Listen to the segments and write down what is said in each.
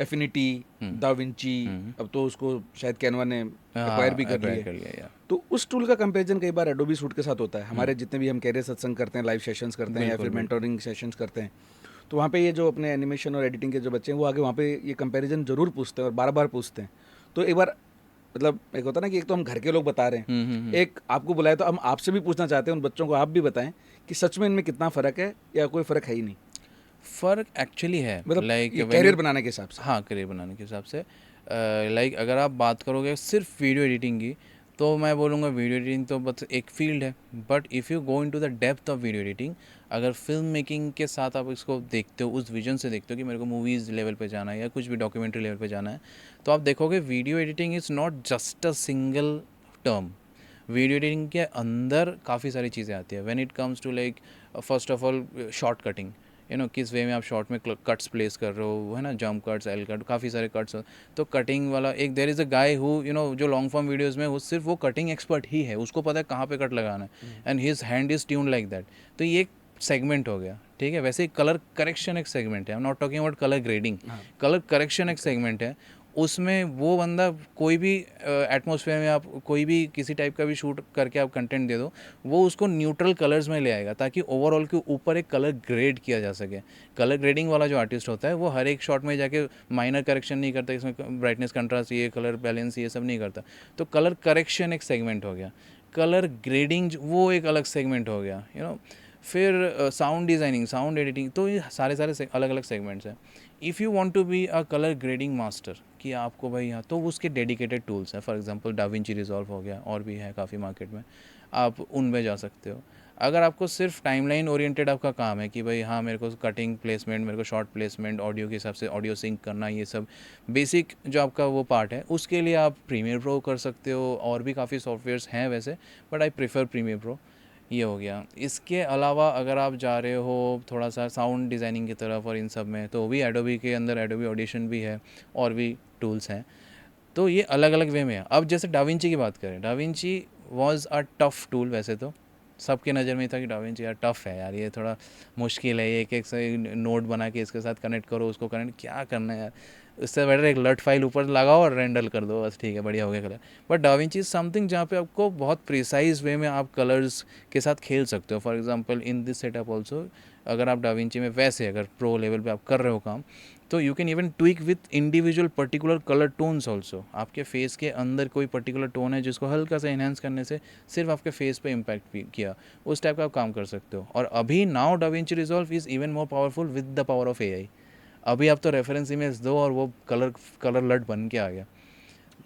Affinity, da Vinci, अब तो उसको शायद कैनवा ने एक्वायर भी कर acquire लिया कर लिया या तो उस टूल का कंपैरिजन कई बार एडोबी सूट के साथ होता है। हमारे जितने भी हम कैरियर सत्संग करते हैं, लाइव सेशंस करते हैं या बिल्कुल फिर बिल्कुल मेंटोरिंग सेशंस करते हैं, तो वहाँ पे ये जो अपने एनिमेशन और एडिटिंग के जो बच्चे हैं वो आगे वहाँ पे ये कंपैरिजन जरूर पूछते हैं और बार बार पूछते हैं। तो एक बार मतलब एक होता है ना कि एक तो हम घर के लोग बता रहे हैं, एक आपको बुलाए तो हम आपसे भी पूछना चाहते हैं, उन बच्चों को आप भी बताएं कि सच में इनमें कितना फ़र्क है या कोई फ़र्क है ही नहीं, फ़र्क एक्चुअली है मतलब लाइक ये व्हेन यू कैरियर बनाने के हिसाब से। हाँ करियर बनाने के हिसाब से लाइक अगर आप बात करोगे सिर्फ वीडियो एडिटिंग की तो मैं बोलूँगा वीडियो एडिटिंग तो बस एक फील्ड है but if you go into the depth of video editing अगर फिल्म मेकिंग के साथ आप इसको देखते हो उस विजन से देखते हो कि मेरे को मूवीज़ लेवल पे जाना है या कुछ भी डॉक्यूमेंट्री लेवल पे जाना है तो आप देखोगे video editing is not just a single term video editing के अंदर काफ़ी सारी चीज़ें आती है when it comes to like first of all short cutting किस वे में आप शॉर्ट में कट्स प्लेस कर रहे हो है ना जंप कट्स एल कट काफ़ी सारे कट्स तो कटिंग वाला एक there is a guy who जो लॉन्ग फॉर्म वीडियोस में वो सिर्फ वो कटिंग एक्सपर्ट ही है उसको पता है कहाँ पे कट लगाना है and his hand is tune like that तो ये एक सेगमेंट हो गया ठीक है वैसे कलर करेक्शन एक सेगमेंट है I am not talking about colour grading colour correction एक सेगमेंट है उसमें वो बंदा कोई भी एटमॉस्फेयर में आप कोई भी किसी टाइप का भी शूट करके आप कंटेंट दे दो वो उसको न्यूट्रल कलर्स में ले आएगा ताकि ओवरऑल के ऊपर एक कलर ग्रेड किया जा सके कलर ग्रेडिंग वाला जो आर्टिस्ट होता है वो हर एक शॉट में जाके माइनर करेक्शन नहीं करता इसमें ब्राइटनेस कंट्रास्ट ये कलर बैलेंस ये सब नहीं करता तो कलर करेक्शन एक सेगमेंट हो गया कलर ग्रेडिंग वो एक अलग सेगमेंट हो गया फिर साउंड डिज़ाइनिंग साउंड एडिटिंग तो ये सारे सारे अलग अलग सेगमेंट्स हैं if you want to be a colour grading master कि आपको भाई यहाँ तो उसके डेडिकेटेड टूल्स हैं फॉर एग्जांपल डाविंची रिजॉल्व हो गया और भी है काफ़ी मार्केट में आप उनमें जा सकते हो अगर आपको सिर्फ टाइमलाइन ओरिएंटेड आपका काम है कि भाई हाँ मेरे को कटिंग प्लेसमेंट मेरे को शॉर्ट प्लेसमेंट ऑडियो के हिसाब से ऑडियो सिंक करना ये सब बेसिक जो आपका वो पार्ट है उसके लिए आप प्रीमियर प्रो कर सकते हो और भी काफ़ी सॉफ्टवेयर्स हैं वैसे but I prefer Premiere Pro ये हो गया इसके अलावा अगर आप जा रहे हो थोड़ा सा साउंड डिज़ाइनिंग की तरफ और इन सब में तो भी एडोबी के अंदर एडोबी ऑडिशन भी है और भी टूल्स हैं तो ये अलग अलग वे में है अब जैसे डाविंची की बात करें da Vinci was a tough tool वैसे तो सबके नज़र में था कि डाविंची यार टफ़ है यार ये थोड़ा मुश्किल है ये एक एक से नोट बना के इसके साथ कनेक्ट करो उसको कनेक्ट क्या करना है यार उससे बेटर एक लट फाइल ऊपर लगाओ और रेंडर कर दो बस ठीक है बढ़िया हो गया colour but da Vinci is something जहाँ पे आपको बहुत प्रिसाइज वे में आप कलर्स के साथ खेल सकते हो for example in this setup also अगर आप डाविंची में वैसे अगर प्रो लेवल पे आप कर रहे हो काम तो you can even tweak with individual particular colour tones also आपके फेस के अंदर कोई पर्टिकुलर टोन है जिसको हल्का सा इन्हेंस करने से सिर्फ आपके फेस पे इम्पैक्ट किया उस टाइप का आप काम कर सकते हो और अभी now da Vinci resolve is even more powerful with the power of AI अभी आप तो रेफरेंस इमेज दो और वो कलर लट बन के आ गया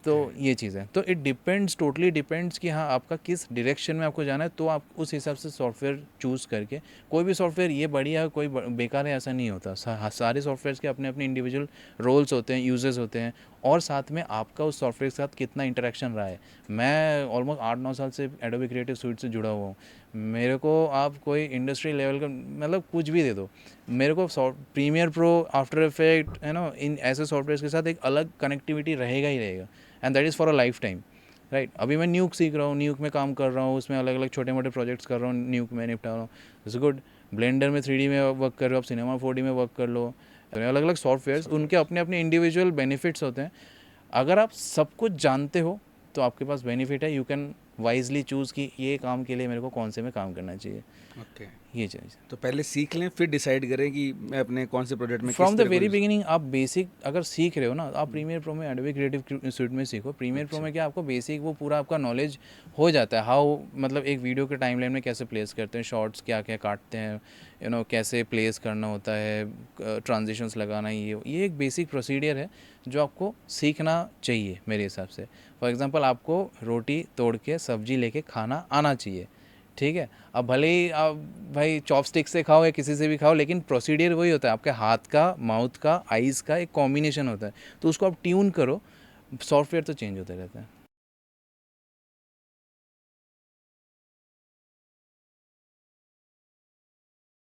तो ये चीज़ है तो इट डिपेंड्स टोटली डिपेंड्स कि हाँ आपका किस डायरेक्शन में आपको जाना है तो आप उस हिसाब से सॉफ्टवेयर चूज़ करके कोई भी सॉफ्टवेयर ये बढ़िया है कोई बेकार है ऐसा नहीं होता सारे सॉफ्टवेयर के अपने अपने इंडिविजुअल रोल्स होते हैं यूजेस होते हैं और साथ में आपका उस सॉफ्टवेयर के साथ कितना इंटरेक्शन रहा है मैं ऑलमोस्ट 8-9 साल से एडोबी क्रिएटिव सूट से जुड़ा हुआ हूँ मेरे को आप कोई इंडस्ट्री लेवल का मतलब कुछ भी दे दो मेरे को प्रीमियर प्रो आफ्टर इफेक्ट इन ऐसे सॉफ्टवेयर के साथ एक अलग कनेक्टिविटी रहेगा ही रहेगा and that is for a life time right अभी मैं न्यूक सीख रहा हूँ न्यूक में काम कर रहा हूँ उसमें अलग अलग छोटे मोटे प्रोजेक्ट्स कर रहा हूँ न्यूक में निपटा रहा हूँ इट्स गुड ब्लेंडर में 3D में वर्क कर रहे हो आप सिनेमा 4D में वर्क कर लो अलग अलग सॉफ्टवेयर्स उनके अपने अपने इंडिविजुअल बेनिफिट्स होते हैं अगर आप सब कुछ जानते हो तो आपके पास बेनिफिट है यू कैन वाइजली चूज़ कि ये काम के लिए मेरे को कौन से में काम करना चाहिए ओके, ये चीज़ तो पहले सीख लें फिर डिसाइड करें कि मैं अपने कौन से प्रोजेक्ट में किस फ्रॉम द तरह को वेरी यूज़। बिगिनिंग आप बेसिक अगर सीख रहे हो ना आप प्रीमियर प्रो में एडोबी क्रिएटिव सूट में सीखो प्रीमियर प्रो अच्छा, में क्या आपको बेसिक वो पूरा आपका नॉलेज हो जाता है हाउ मतलब एक वीडियो के टाइमलाइन में कैसे प्लेस करते हैं शॉर्ट्स क्या क्या काटते हैं कैसे प्लेस करना होता है ट्रांजिशंस लगाना ये एक बेसिक प्रोसीडियर है जो आपको सीखना चाहिए मेरे हिसाब से फॉर एग्जांपल आपको रोटी तोड़ के सब्जी लेके खाना आना चाहिए ठीक है अब भले ही आप भाई चॉपस्टिक से खाओ या किसी से भी खाओ लेकिन प्रोसीडियर वही होता है आपके हाथ का माउथ का आइज़ का एक कॉम्बिनेशन होता है तो उसको आप ट्यून करो सॉफ्टवेयर तो चेंज होते रहते हैं